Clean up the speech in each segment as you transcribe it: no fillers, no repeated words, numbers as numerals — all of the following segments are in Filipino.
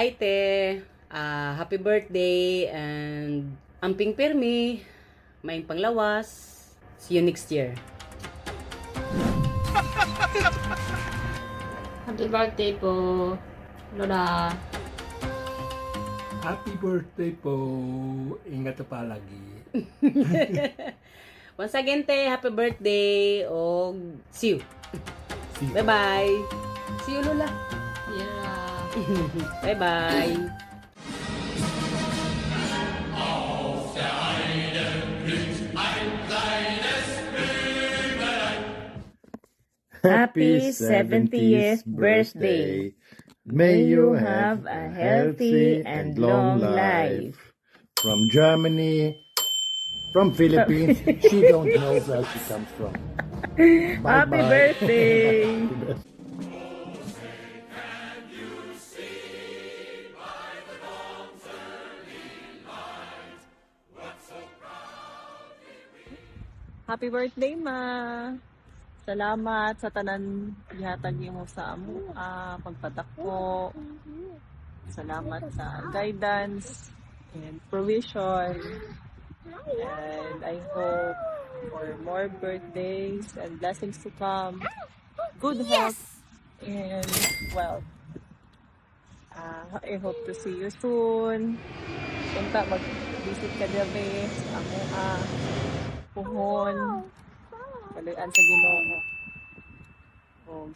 Aite, happy birthday and amping pirmi, maing panglawas. See you next year. Happy birthday po, Lola. Happy birthday po. Ingat ka palagi. Once again, te, happy birthday. O, see you. See you. Bye-bye. See you, Lola. Yeah. Bye-bye. Happy 70th birthday. May you have a healthy and long life. From Germany, from Philippines, she don't know where she comes from. Happy birthday. Happy birthday, ma. Salamat sa tanan gihatag nimo sa amo, pagpatakbo. Salamat sa guidance and provision. And I hope for more birthdays and blessings to come. Good health and wealth. I hope to see you soon. Punta mag-visit ka diri sa amo puhon. Kaluyan sa Ginoo.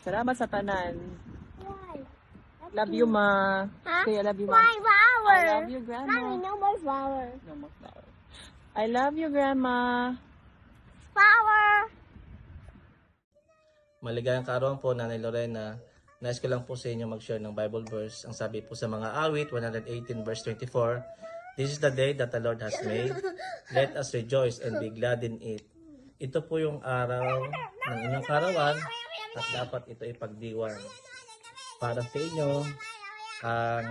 Salamat sa tanan. Love you, ma. Say, I love you, ma. I love you, grandma. Mommy, no more flower. No more flower. I love you, grandma. Flower. Maligayang kaarawan po, Nanay Lorena. Nais ko lang po sa inyo mag-share ng Bible verse. Ang sabi po sa mga awit, 118 verse 24, "This is the day that the Lord has made. Let us rejoice and be glad in it." Ito po yung araw ng inyong karawan at dapat ito ipagdiwang. Para sa inyo, ang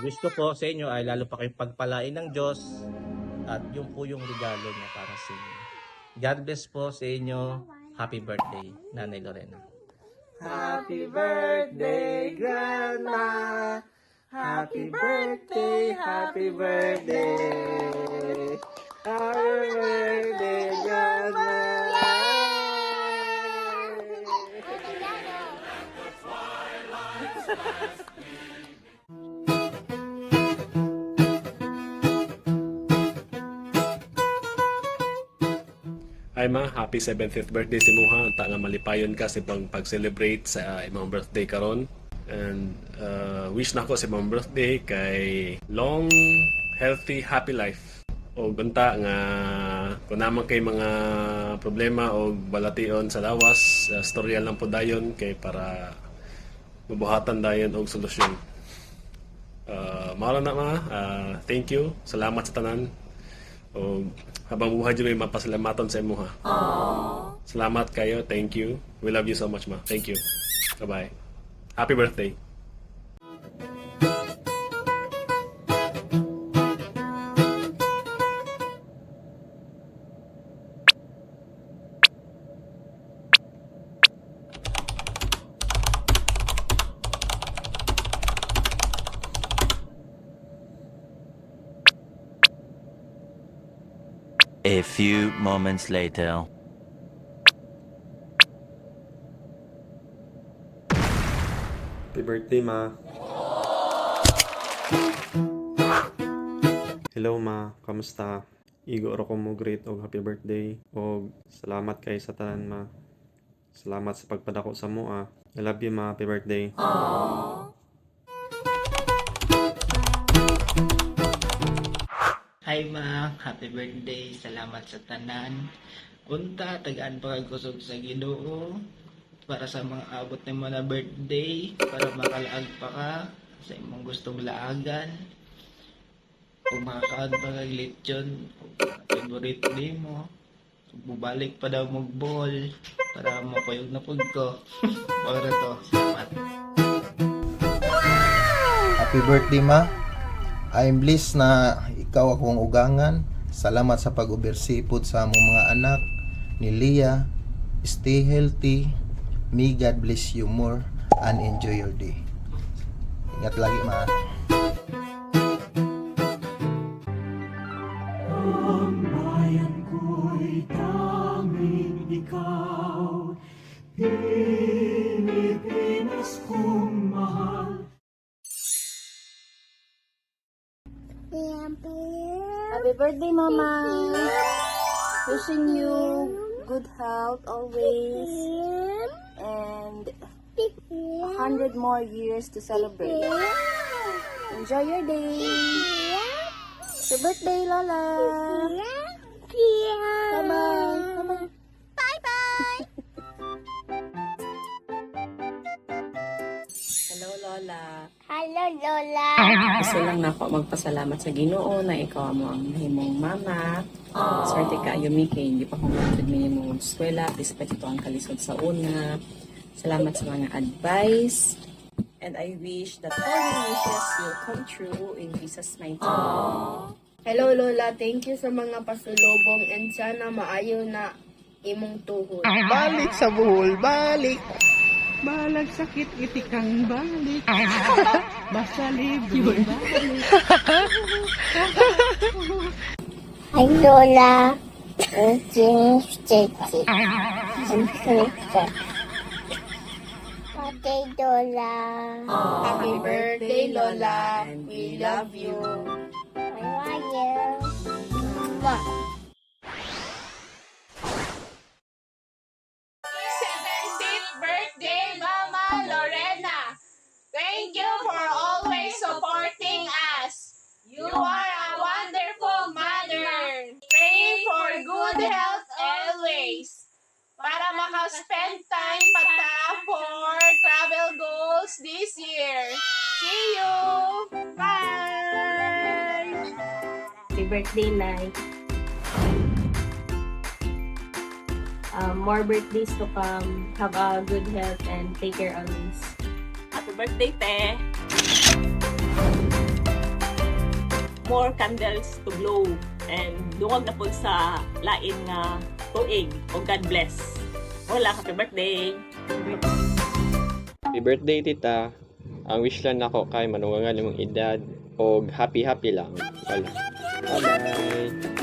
wish ko po sa inyo ay lalo pa kayong pagpalain ng Diyos at yun po yung regalo niya para sa inyo. God bless po sa inyo. Happy birthday, Nanay Lorena. Happy birthday, Grandma. Happy birthday, happy birthday. Happy birthday, Grandma. Ay ma, happy 70th birthday si Muha. Anta nga malipayon ka sa pag-celebrate sa imong birthday karon. And wish na ko sa imong birthday kay long, healthy, happy life. O banta nga kung naman kay mga problema o balation sa lawas, storya lang po dayon kay para mabuhatan dayon og solusyon. Mao na ma, thank you. Salamat sa tanan. O habang buhay dyan may mapasalamaton sa imo ha. Salamat kayo. Thank you. We love you so much ma. Thank you. Bye-bye. Happy birthday. A few moments later. Happy birthday, ma. Hello, ma. Kamusta? Igo ra ko mo great og happy birthday. Og salamat kay sa tanan, ma. Salamat sa pagpadako sa mo, ah. I love you, ma. Happy birthday. Hi ma, happy birthday. Salamat sa tanan. Unta, tagaan pa kag kusog sa Ginoo para sa mga abot ng mga birthday, para makalaag pa ka sa imong gustong laagan. Kung makakaon pa kag lechon, favorite day mo. Bubalik pa daw mag-ball para mapayog na pud ko. Para to, salamat. Happy birthday, ma. I'm blessed na ikaw akong ugangan. Salamat sa pag-ubersipod sa among mga anak ni Leah. Stay healthy. May God bless you more and enjoy your day. Ingat lagi, ma. ikaw, Pilipinas kong mahal. Happy birthday, Mama. Wishing you good health always and 100 more years to celebrate. Enjoy your day. Happy birthday, Lola. Bye-bye. Bye-bye. Hello, Lola. Hello, Lola. Gusto lang na ako magpasalamat sa Ginoo na ikaw mo ang himong mama. Swerte ka, Yumike, hindi pa kung matod minimum eskwela, despite ito ang kalisod sa una. Salamat sa mga advice. And I wish that all your wishes will come true in Jesus' mighty name. Hello, Lola. Thank you sa mga pasulubong and sana maayo na imong tuhod. Balik sa buhol, balik! Balag sakit itikang balik. Basta libre balik. Hi, Lola. Birthday, Lola. Happy birthday, Lola. We love you. I love you. What? 70th birthday, Mama Lorena. Thank you for always supporting us. You are a wonderful mother. Praying for good health always. Para maka-spend time pata for travel goals this year. See you! Bye! Happy birthday, Nay. More birthdays to come. Have a good health and take care always. Happy birthday, Te. More candles to blow. And dungog na po sa lain nga tuig. O God bless. Hola, happy birthday. Happy birthday, tita. Ang wish lang nako kay manungangan imong edad og happy lang. Wala. Bye-bye.